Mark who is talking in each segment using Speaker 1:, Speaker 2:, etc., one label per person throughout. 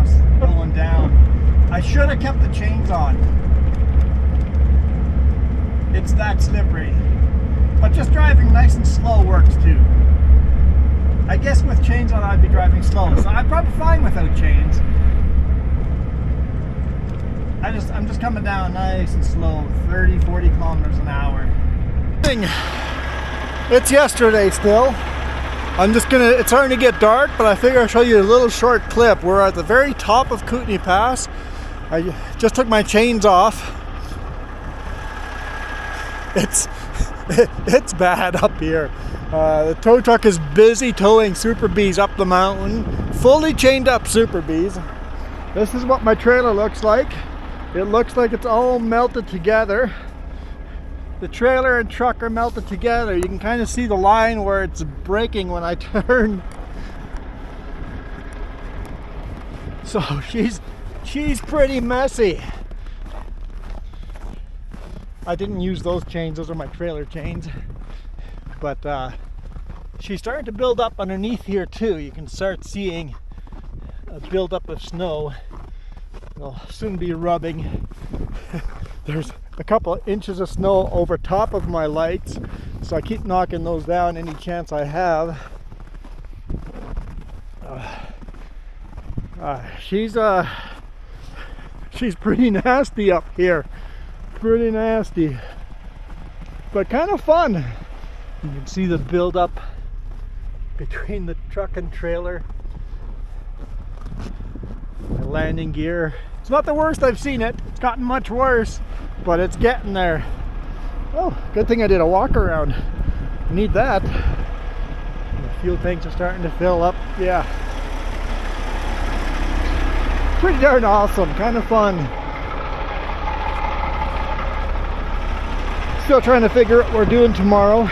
Speaker 1: pass going down. I should have kept the chains on. It's that slippery. But just driving nice and slow works too. I guess with chains on I'd be driving slow, so I'm probably fine without chains. I'm just coming down nice and slow, 30, 40 kilometers an hour. It's yesterday still. It's starting to get dark, but I figure I'll show you a little short clip. We're at the very top of Kootenai Pass. I just took my chains off. It's bad up here. The tow truck is busy towing Super Bs up the mountain. Fully chained up Super Bs. This is what my trailer looks like. It looks like it's all melted together. The trailer and truck are melted together. You can kind of see the line where it's braking when I turn. So she's pretty messy. I didn't use those chains, those are my trailer chains. But she's starting to build up underneath here too. You can start seeing a buildup of snow. It'll soon be rubbing. There's a couple of inches of snow over top of my lights, so I keep knocking those down any chance I have. She's pretty nasty up here. Pretty nasty, but kind of fun. You can see the buildup between the truck and trailer. My landing gear. It's not the worst I've seen it. It's gotten much worse, but it's getting there. Oh, good thing I did a walk around. I need that. And the fuel tanks are starting to fill up. Yeah. Pretty darn awesome. Kind of fun. Still trying to figure out what we're doing tomorrow.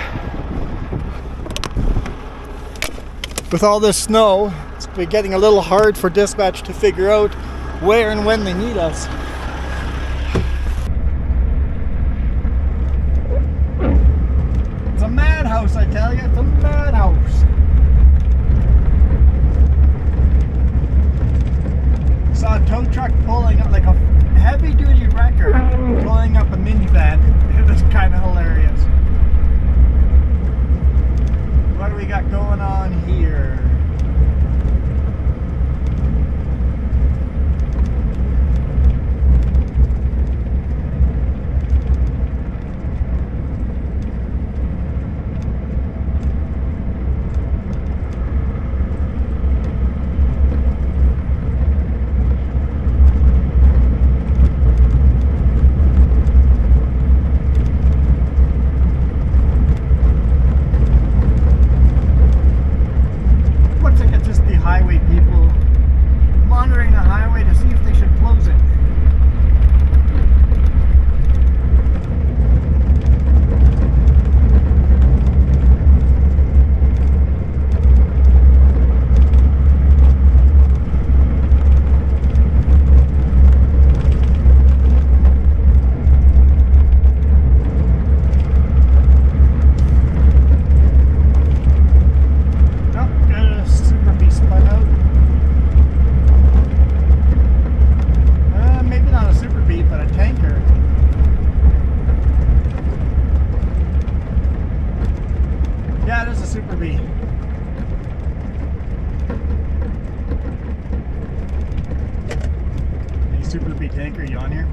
Speaker 1: With all this snow, it's been getting a little hard for dispatch to figure out where and when they need us. It's a madhouse, I tell you. It's a madhouse. Saw a tow truck pulling up, like a heavy-duty wrecker pulling up a minivan. It was kind of hilarious. What do we got going on here? Super B tanker, you on here?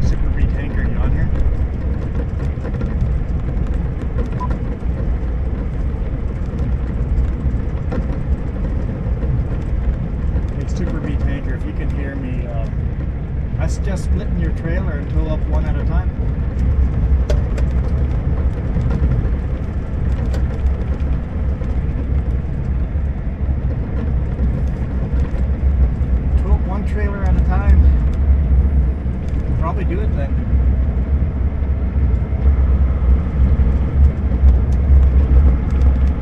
Speaker 1: Super B tanker, you on here? Super B tanker, if you can hear me, I suggest splitting your trailer and tow up one at a time. Tow up one trailer at a time. Probably do it then.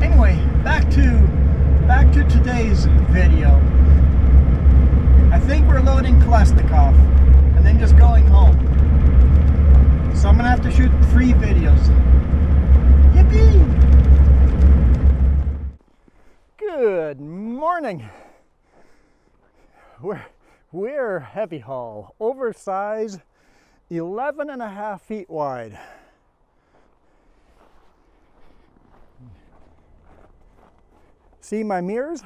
Speaker 1: Anyway, back to today. today's video. I think we're loading Kalashnikov and then just going home. So I'm gonna have to shoot 3 videos. Yippee! Good morning. We're heavy haul, oversized, 11.5 feet wide. See my mirrors?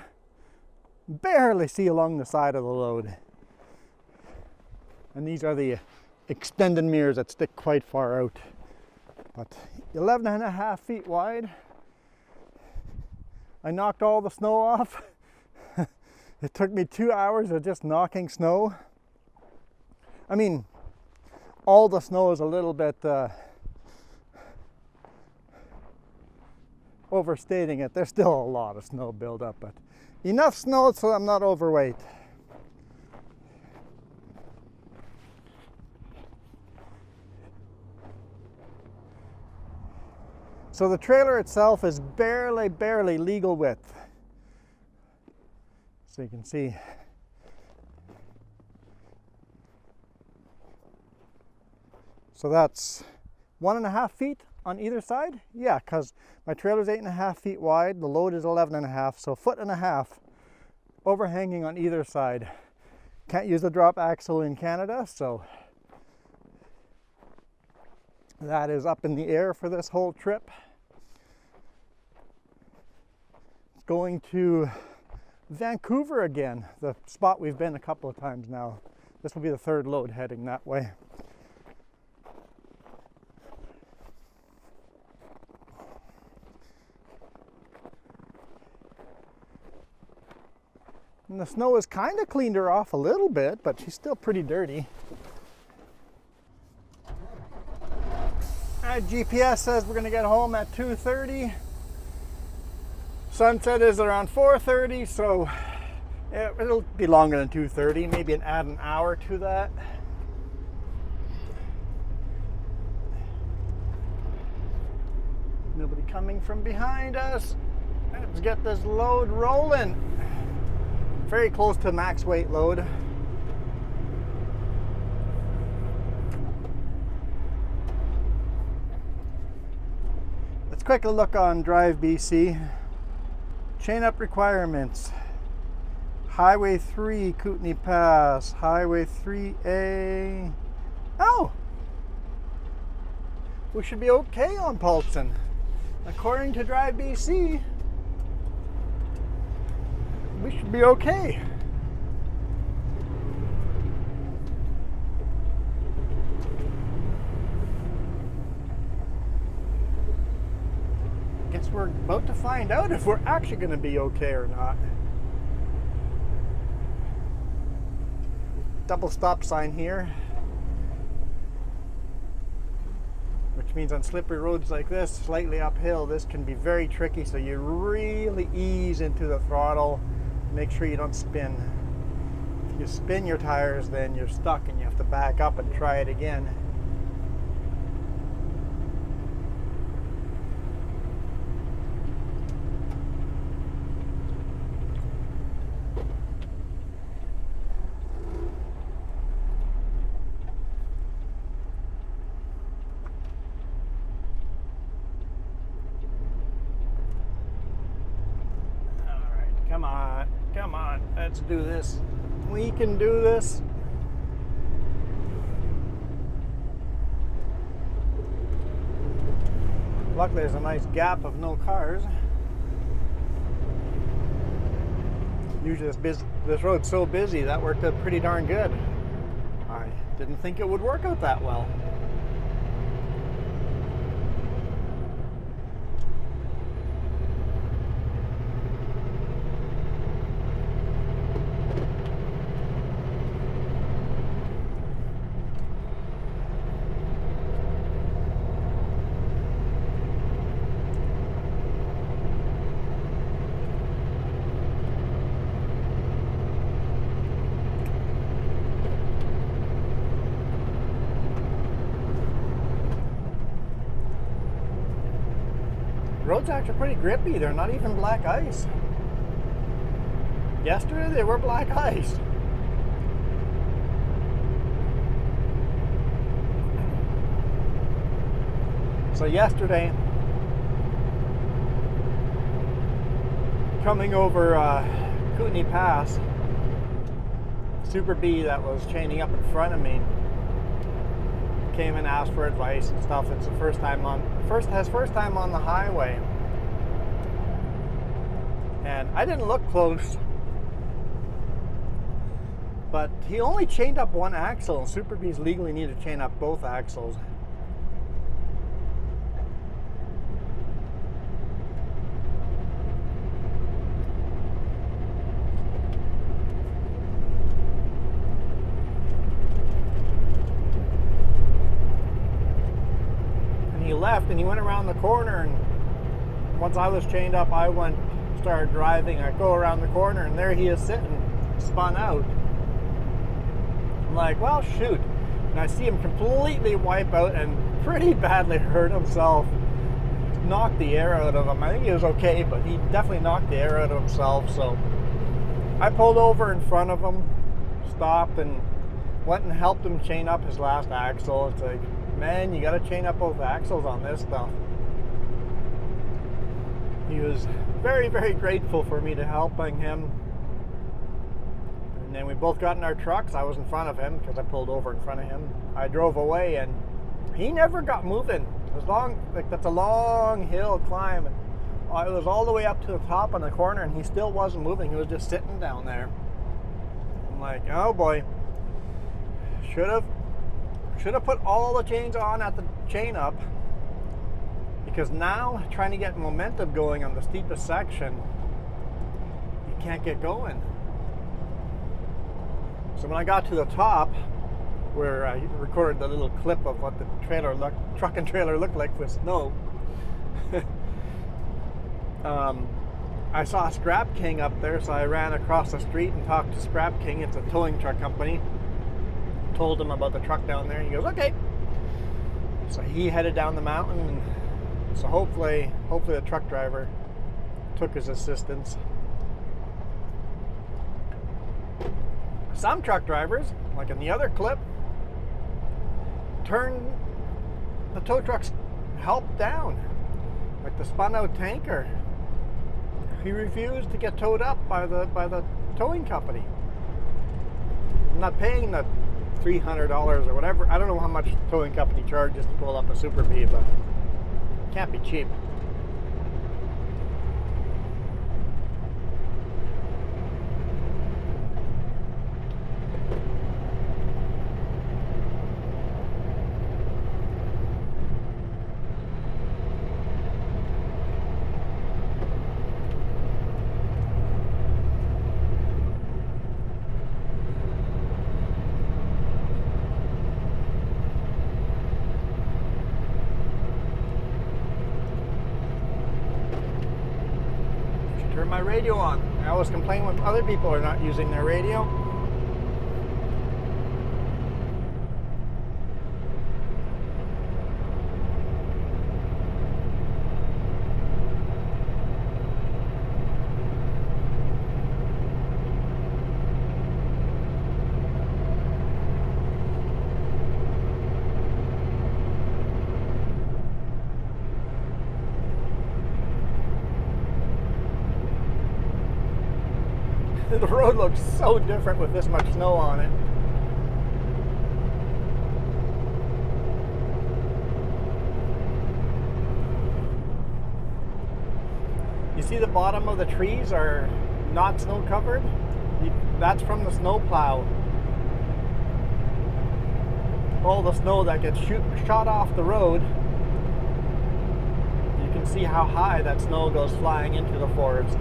Speaker 1: Barely see along the side of the load. And these are the extended mirrors that stick quite far out. But 11.5 feet wide. I knocked all the snow off. It took me 2 hours of just knocking snow. I mean, all the snow is a little bit overstating it. There's still a lot of snow buildup, but enough snow so I'm not overweight. So the trailer itself is barely legal width. So you can see. So that's 1.5 feet on either side. Yeah, because my trailer's 8.5 feet wide, the load is 11.5, so 1.5 feet overhanging on either side. Can't use the drop axle in Canada, so that is up in the air for this whole trip. It's going to Vancouver again, the spot we've been a couple of times now. This will be the 3rd load heading that way. And the snow has kind of cleaned her off a little bit, but she's still pretty dirty. GPS says we're going to get home at 2:30. Sunset is around 4:30, so it'll be longer than 2:30. Maybe add an hour to that. Nobody coming from behind us. Let's get this load rolling. Very close to max weight load. Let's quickly look on Drive BC. Chain up requirements. Highway 3, Kootenay Pass. Highway 3A. Oh! We should be okay on Paulson. According to Drive BC, we should be okay. Guess we're about to find out if we're actually going to be okay or not. Double stop sign here, which means on slippery roads like this, slightly uphill, this can be very tricky, so you really ease into the throttle. Make sure you don't spin. If you spin your tires, then you're stuck and you have to back up and try it again. Come on, let's do this. We can do this. Luckily, there's a nice gap of no cars. Usually this road's so busy, that worked out pretty darn good. I didn't think it would work out that well. Roads are actually pretty grippy. They're not even black ice. Yesterday they were black ice. So yesterday, coming over Kootenai Pass, Super B that was chaining up in front of me came and asked for advice and stuff. It's the first time on the highway, and I didn't look close, but he only chained up one axle, and Super B's legally need to chain up both axles. Left, and he went around the corner, and once I was chained up, I started driving. I go around the corner, and there he is sitting, spun out. I'm like, well, shoot. And I see him completely wipe out and pretty badly hurt himself. Knocked the air out of him. I think he was okay, but he definitely knocked the air out of himself. So I pulled over in front of him, stopped, and went and helped him chain up his last axle. It's like, man, you got to chain up both axles on this stuff. He was very, very grateful for me to helping him. And then we both got in our trucks. I was in front of him because I pulled over in front of him. I drove away, and he never got moving. It was that's a long hill climb, and it was all the way up to the top on the corner, and he still wasn't moving. He was just sitting down there. I'm like, oh boy, should have put all the chains on at the chain up, because now trying to get momentum going on the steepest section, you can't get going. So when I got to the top, where I recorded the little clip of what the truck and trailer looked like with snow, I saw Scrap King up there, so I ran across the street and talked to Scrap King. It's a towing truck company. Told him about the truck down there. He goes, okay. So he headed down the mountain, and so hopefully the truck driver took his assistance. Some truck drivers, like in the other clip, turned the tow truck's help down, like the spun out tanker. He refused to get towed up by the towing company. I'm not paying the $300 or whatever. I don't know how much the towing company charges to pull up a Super B, but it can't be cheap. Turn my radio on. I always complain when other people are not using their radio. The road looks so different with this much snow on it. You see the bottom of the trees are not snow covered? That's from the snow plow. All the snow that gets shot off the road. You can see how high that snow goes flying into the forest.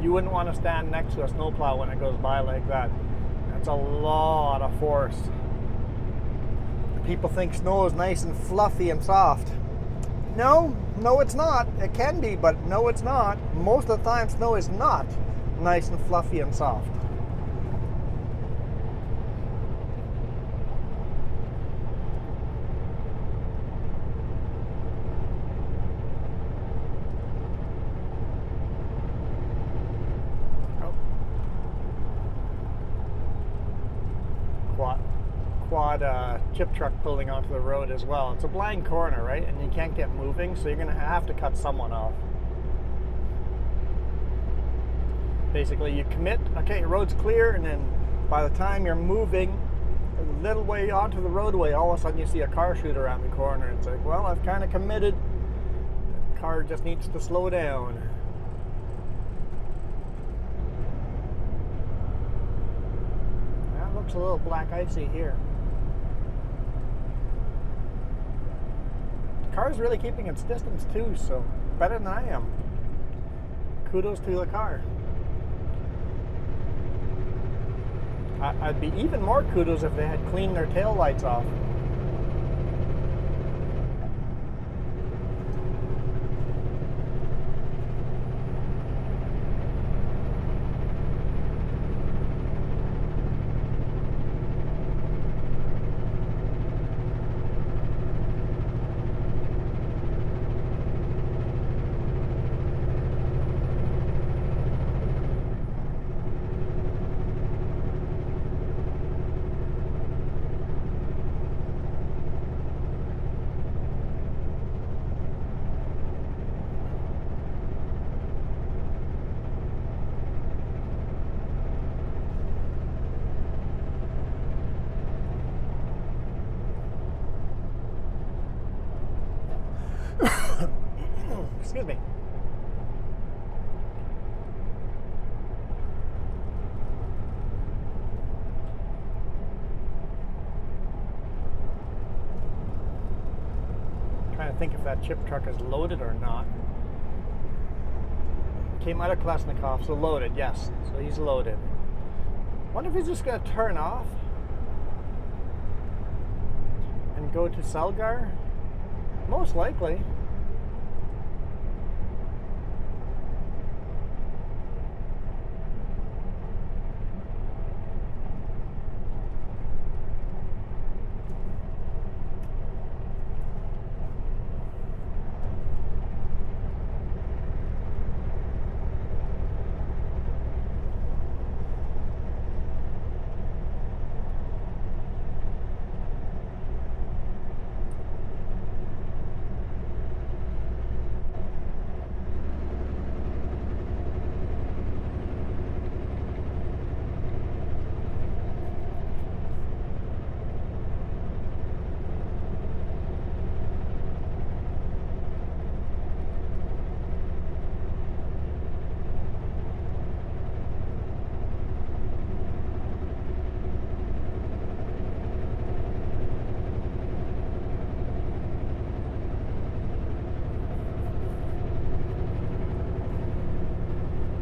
Speaker 1: You wouldn't want to stand next to a snowplow when it goes by like that. That's a lot of force. People think snow is nice and fluffy and soft. No, no it's not. It can be, but no it's not. Most of the time snow is not nice and fluffy and soft. Quad chip truck pulling onto the road as well. It's a blind corner, right? And you can't get moving, so you're going to have to cut someone off. Basically, you commit, okay, your road's clear, and then by the time you're moving a little way onto the roadway, all of a sudden you see a car shoot around the corner. It's like, well, I've kind of committed. The car just needs to slow down. That looks a little black icy here. Car's really keeping its distance too, so better than I am. Kudos to the car. I'd be even more kudos if they had cleaned their tail lights off. Excuse me. Trying to think if that chip truck is loaded or not. Came out of Klesnikov, so loaded, yes. So he's loaded. Wonder if he's just going to turn off and go to Selgar? Most likely.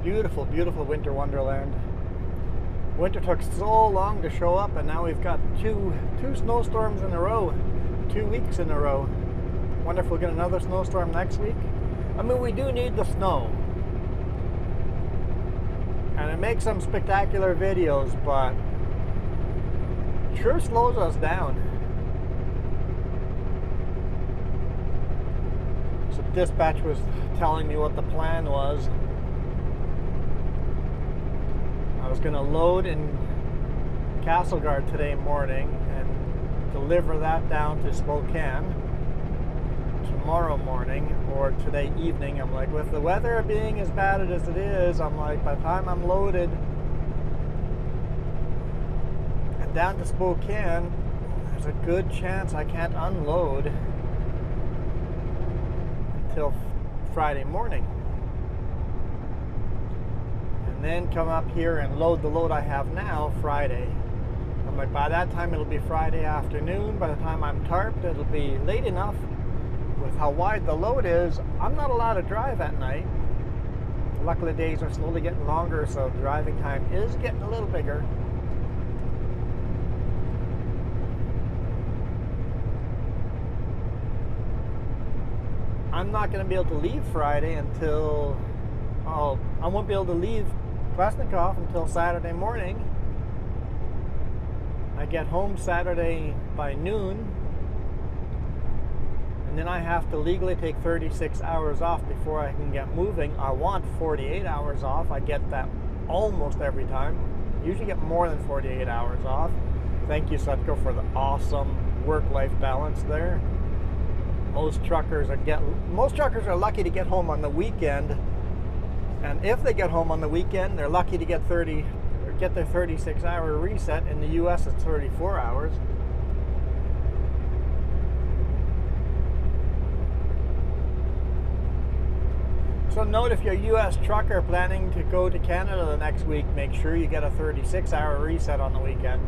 Speaker 1: Beautiful, beautiful winter wonderland. Winter took so long to show up, and now we've got two snowstorms in a row, 2 weeks in a row. Wonder if we'll get another snowstorm next week. I mean, we do need the snow, and it makes some spectacular videos, but it sure slows us down. So dispatch was telling me what the plan was. I was going to load in Castlegar today morning and deliver that down to Spokane tomorrow morning or today evening. I'm like, with the weather being as bad as it is, I'm like, by the time I'm loaded and down to Spokane, there's a good chance I can't unload until Friday morning. And then come up here and load the load I have now Friday. I'm like, by that time it'll be Friday afternoon. By the time I'm tarped, it'll be late enough. With how wide the load is, I'm not allowed to drive at night. Luckily, days are slowly getting longer, so driving time is getting a little bigger. I'm not going to be able to leave Friday until, I won't be able to leave Klasnikov until Saturday morning. I get home Saturday by noon, and then I have to legally take 36 hours off before I can get moving. I want 48 hours off. I get that almost every time. Usually get more than 48 hours off. Thank you, Sutco, for the awesome work-life balance there. Most truckers are lucky to get home on the weekend, and if they get home on the weekend, they're lucky to get their 36-hour reset. In the U.S., it's 34 hours. So note, if you're a U.S. trucker planning to go to Canada the next week, make sure you get a 36-hour reset on the weekend.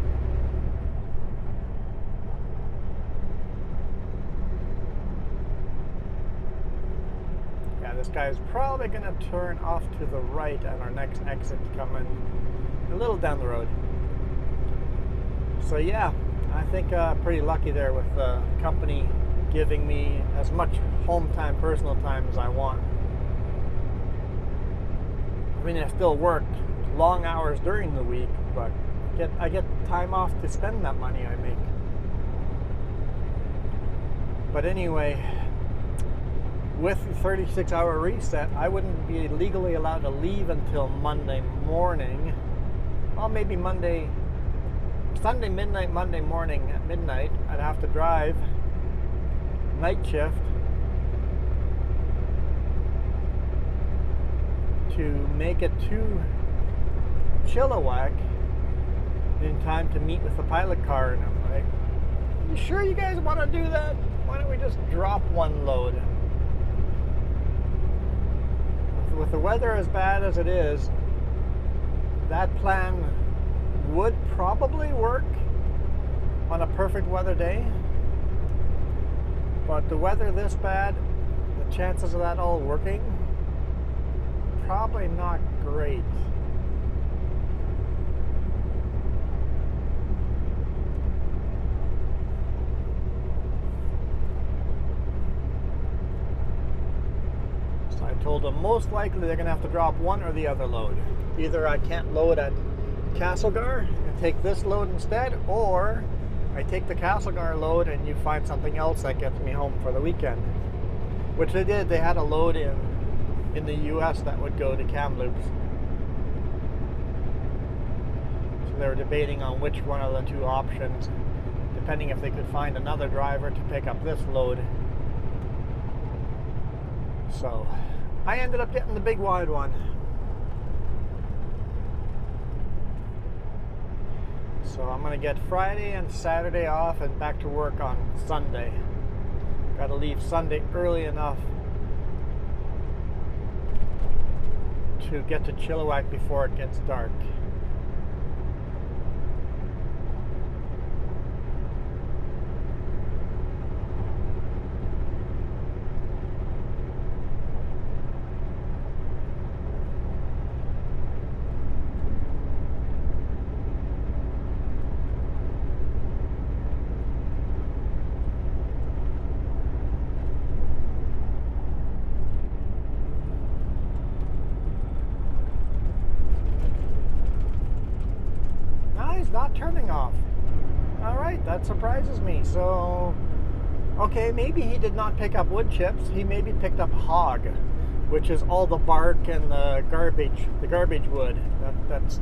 Speaker 1: Yeah, this guy is probably going to turn off to the right at our next exit coming a little down the road. So yeah, I think pretty lucky there with the company giving me as much home time, personal time as I want. I mean, I still work long hours during the week, but I get time off to spend that money I make. But anyway, with the 36-hour reset, I wouldn't be legally allowed to leave until Monday morning. Well, maybe Sunday midnight, Monday morning at midnight. I'd have to drive night shift to make it to Chilliwack in time to meet with the pilot car. And I'm like, you sure you guys want to do that? Why don't we just drop one load? With the weather as bad as it is, that plan would probably work on a perfect weather day. But the weather this bad, the chances of that all working, probably not great. So I told them most likely they're going to have to drop one or the other load. Either I can't load at Castlegar and take this load instead, or I take the Castlegar load and you find something else that gets me home for the weekend. Which they did. They had a load in the US that would go to Kamloops. So they were debating on which one of the two options, depending if they could find another driver to pick up this load. So I ended up getting the big wide one. So I'm going to get Friday and Saturday off and back to work on Sunday. Got to leave Sunday early enough to get to Chilliwack before it gets dark. Not turning off. All right, that surprises me. So, okay, maybe he did not pick up wood chips. He maybe picked up hog, which is all the bark and the garbage wood. That's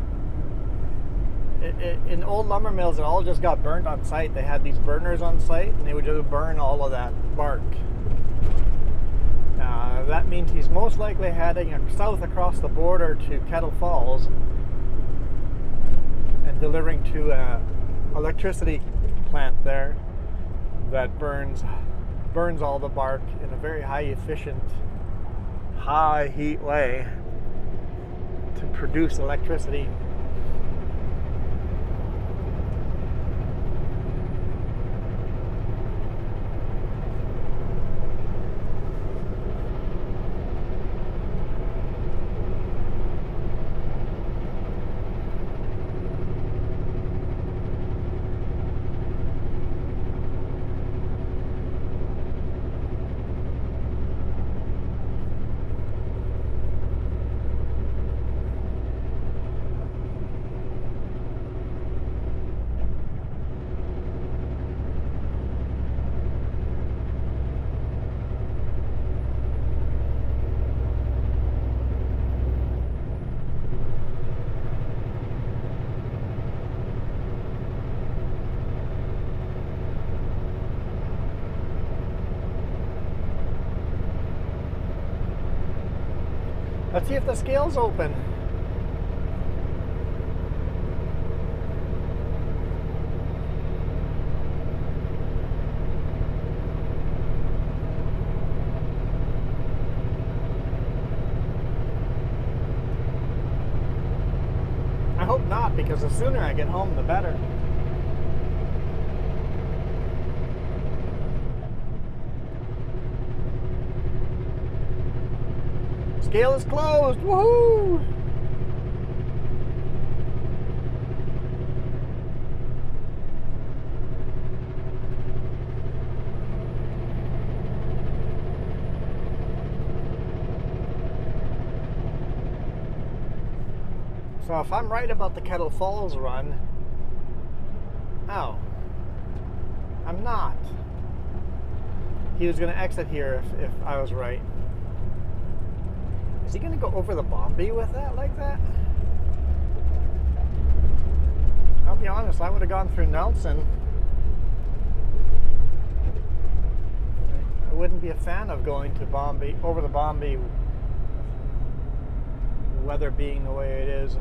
Speaker 1: in old lumber mills. It all just got burnt on site. They had these burners on site, and they would just burn all of that bark. That means he's most likely heading south across the border to Kettle Falls, delivering to an electricity plant there that burns all the bark in a very high efficient, high heat way to produce electricity. Let's see if the scale's open. I hope not, because the sooner I get home, the better. Scale is closed. Woohoo! So if I'm right about the Kettle Falls run, oh, I'm not. He was going to exit here if I was right. Is he going to go over the Bombay with that like that? I'll be honest, I would have gone through Nelson. I wouldn't be a fan of going to Bombay, over the Bombay, weather being the way it is.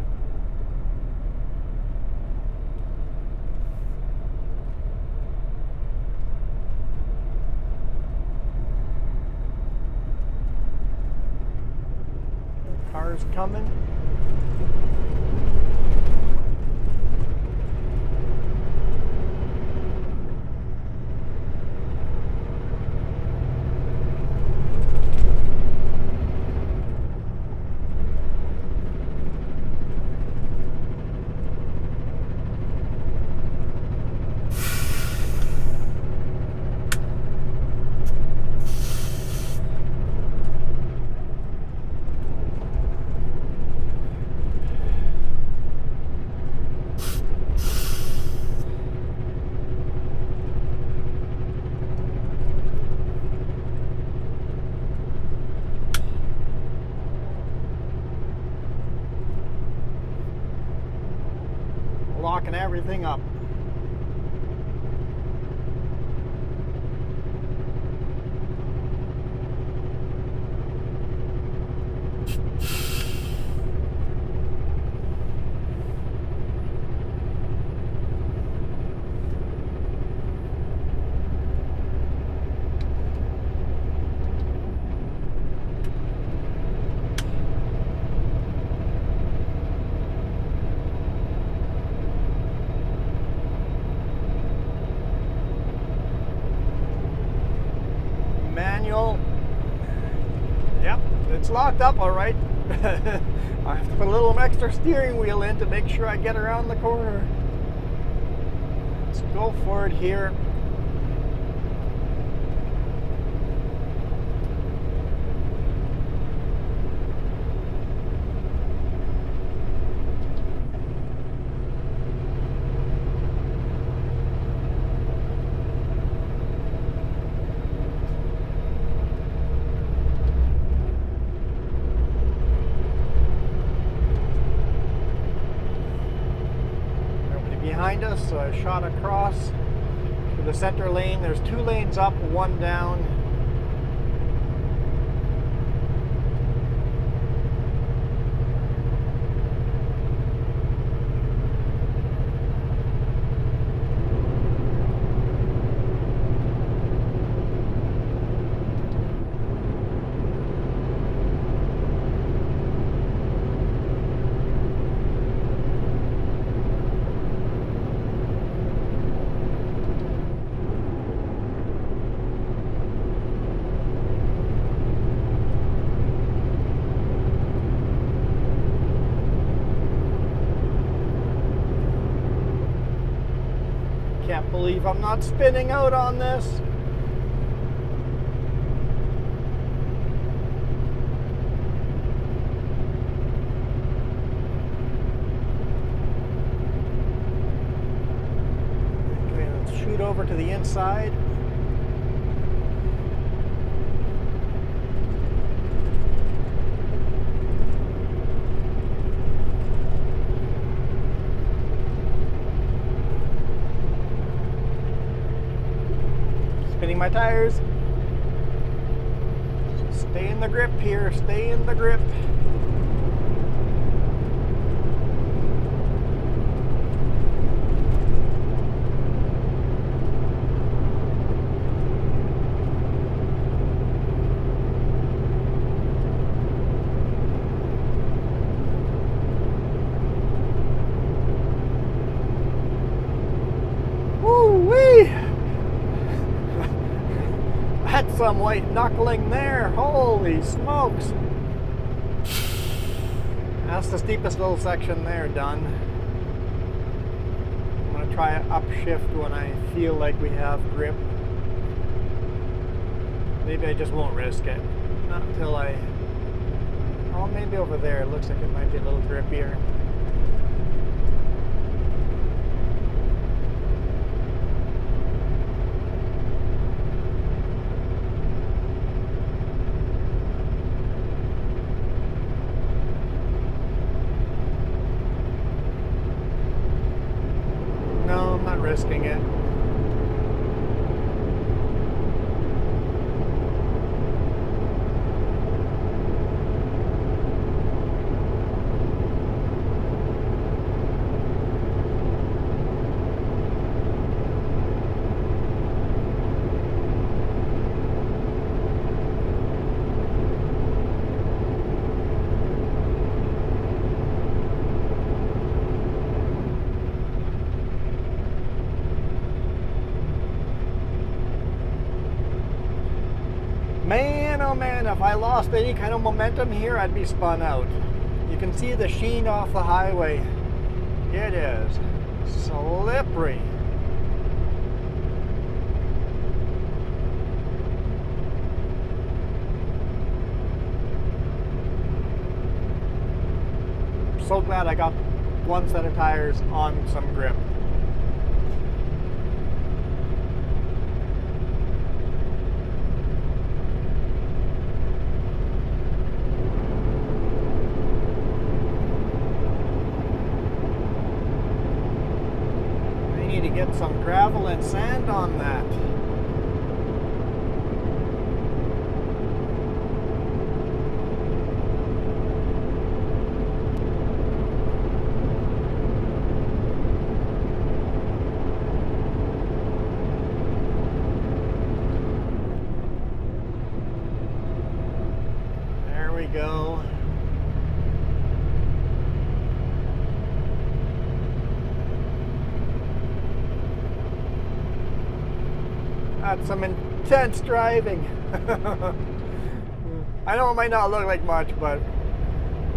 Speaker 1: Cars coming. Locking everything up. Manual. Yep, it's locked up all right. I have to put a little extra steering wheel in to make sure I get around the corner. Let's go for it here. Behind us, so I shot across to the center lane. There's 2 lanes up, 1 down. Can't believe I'm not spinning out on this. Okay, let's shoot over to the inside. Spinning my tires. Just Stay in the grip here, stay in the grip. Woo-wee! That's some white knuckling there, holy smokes! That's the steepest little section there done. I'm going to try an upshift when I feel like we have grip. Maybe I just won't risk it. Not until oh, maybe over there. It looks like it might be a little grippier. No, I'm not risking it. Man, oh man, if I lost any kind of momentum here, I'd be spun out. You can see the sheen off the highway. It is slippery. So glad I got one set of tires on some grip. To get some gravel and sand on that. There we go. That's some intense driving. I know it might not look like much, but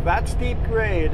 Speaker 1: that steep grade.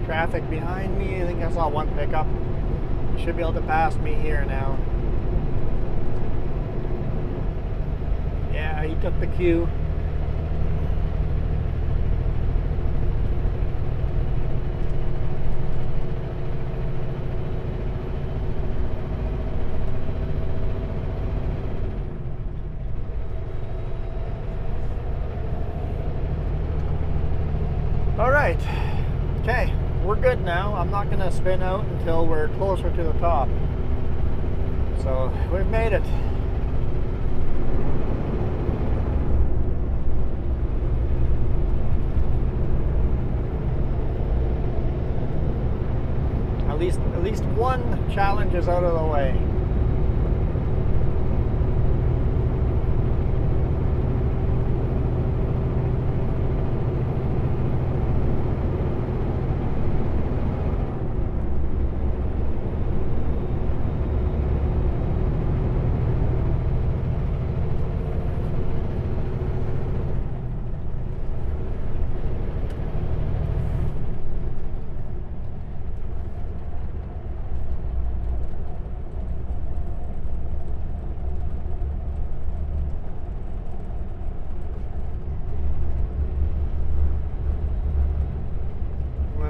Speaker 1: Traffic behind me. I think I saw one pickup. Should be able to pass me here now. Yeah, he took the cue. All right. Okay. We're good now. I'm not going to spin out until we're closer to the top. So we've made it. At least one challenge is out of the way.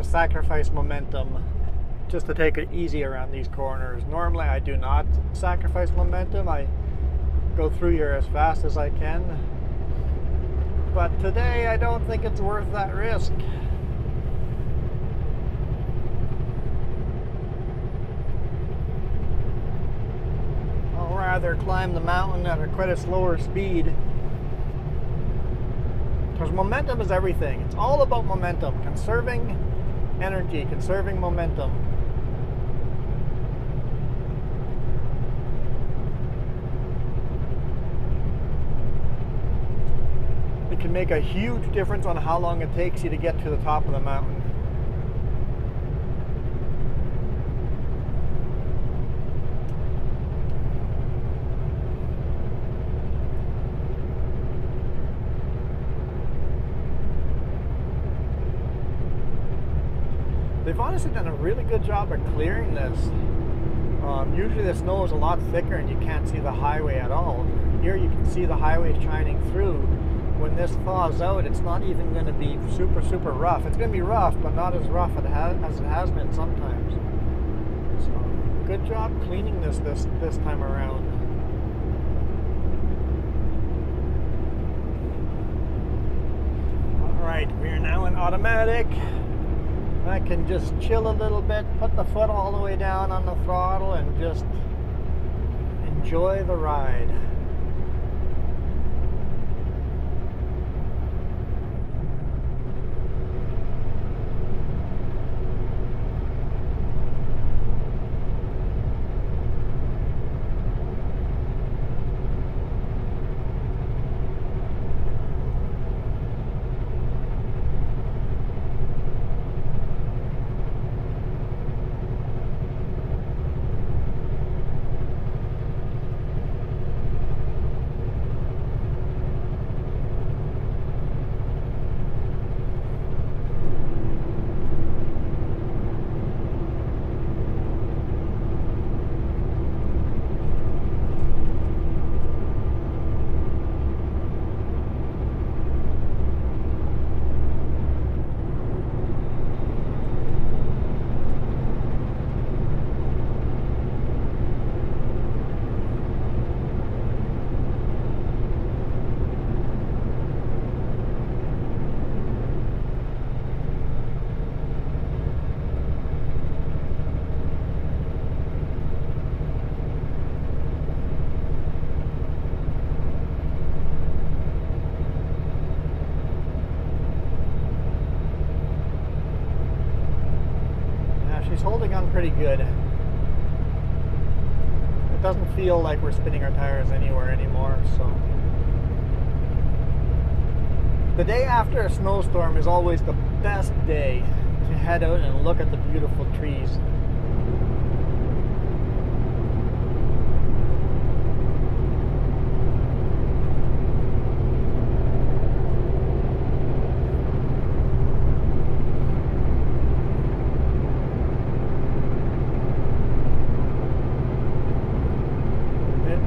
Speaker 1: sacrifice momentum just to take it easy around these corners. Normally I do not sacrifice momentum. I go through here as fast as I can. But today I don't think it's worth that risk. I'll rather climb the mountain at quite a slower speed. Because momentum is everything. It's all about momentum. Conserving energy, conserving momentum. It can make a huge difference on how long it takes you to get to the top of the mountain. They've honestly done a really good job of clearing this. Usually the snow is a lot thicker and you can't see the highway at all. Here you can see the highway shining through. When this thaws out, it's not even going to be super rough. It's going to be rough, but not as rough as it has been sometimes. So, good job cleaning this time around. Alright, we are now in automatic. I can just chill a little bit, put the foot all the way down on the throttle and just enjoy the ride. She's holding on pretty good. It doesn't feel like we're spinning our tires anywhere anymore, so. The day after a snowstorm is always the best day to head out and look at the beautiful trees.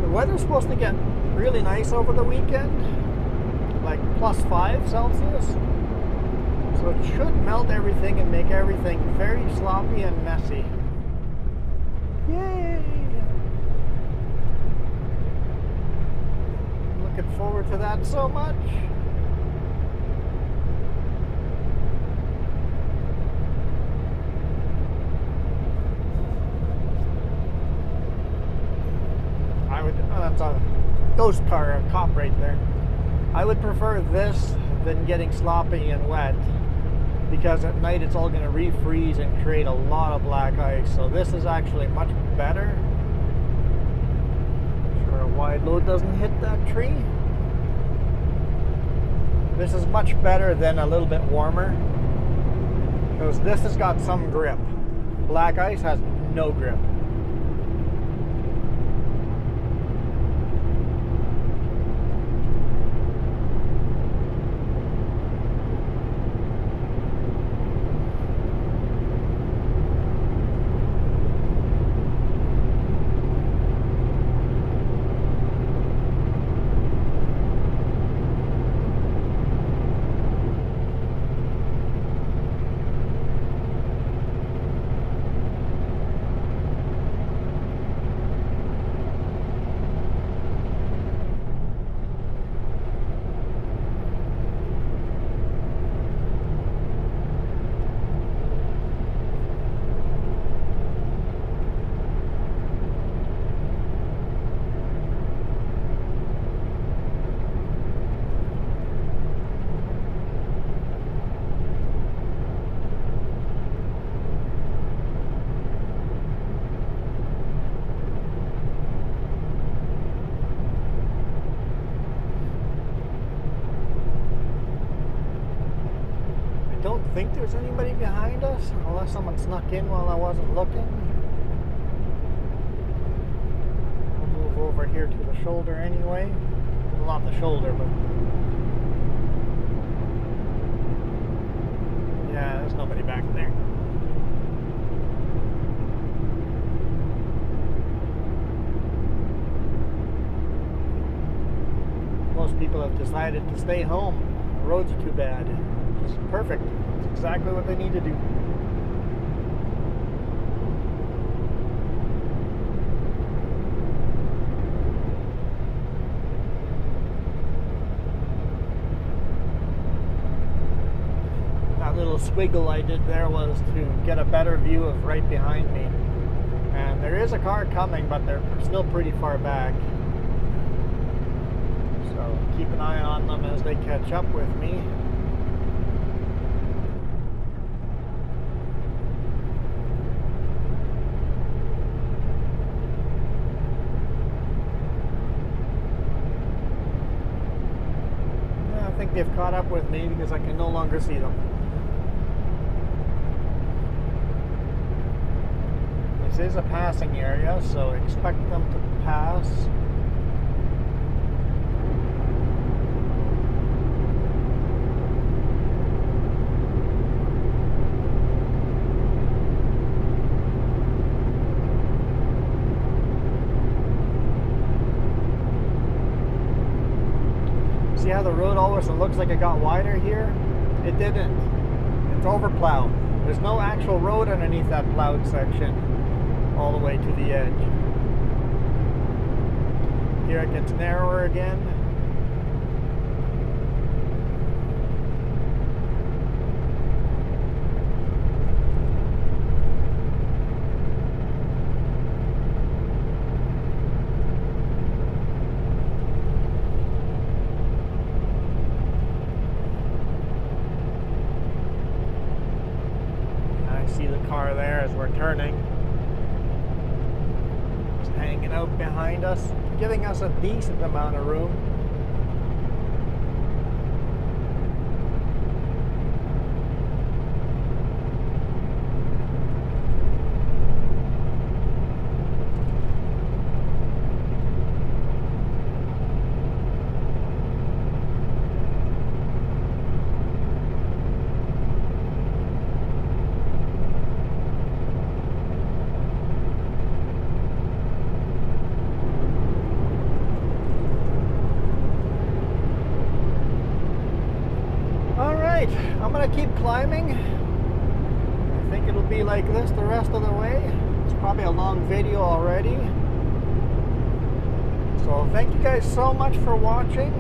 Speaker 1: The weather's supposed to get really nice over the weekend, like +5 Celsius. So it should melt everything and make everything very sloppy and messy. Yay! Looking forward to that so much. That's a ghost car, a cop right there. I would prefer this than getting sloppy and wet, because at night it's all going to refreeze and create a lot of black ice. So this is actually much better. Make sure a wide load doesn't hit that tree. This is much better than a little bit warmer, because this has got some grip. Black ice has no grip. don't think there's anybody behind us, unless someone snuck in while I wasn't looking. We'll move over here to the shoulder anyway. Well, not the shoulder, but... yeah, there's nobody back there. Most people have decided to stay home. The roads are too bad. It's perfect. It's exactly what they need to do. That little squiggle I did there was to get a better view of right behind me. And there is a car coming, but they're still pretty far back. So keep an eye on them as they catch up with me. I think they've caught up with me because I can no longer see them. This is a passing area, so expect them to pass. See how the road all of a sudden looks like it got wider here? It didn't. It's overplowed. There's no actual road underneath that plowed section all the way to the edge. Here it gets narrower again. See the car there as we're turning. Just hanging out behind us, giving us a decent amount of room. I'm gonna keep climbing. I think it'll be like this the rest of the way. It's probably a long video already. So thank you guys so much for watching.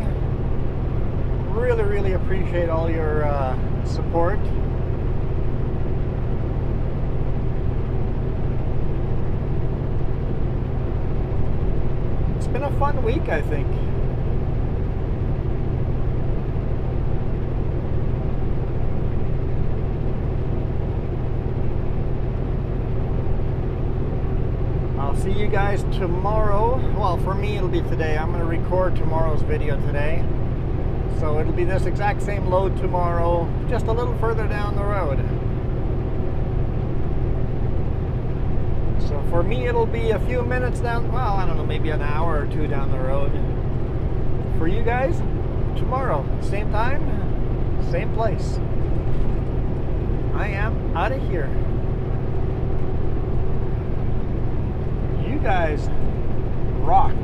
Speaker 1: Really appreciate all your support. It's been a fun week, I think. See you guys tomorrow. Well, for me it'll be today. I'm going to record tomorrow's video today. So it'll be this exact same load tomorrow, just a little further down the road. So for me it'll be a few minutes down, well, I don't know, maybe an hour or two down the road. For you guys, tomorrow, same time, same place. I am out of here. You guys rock.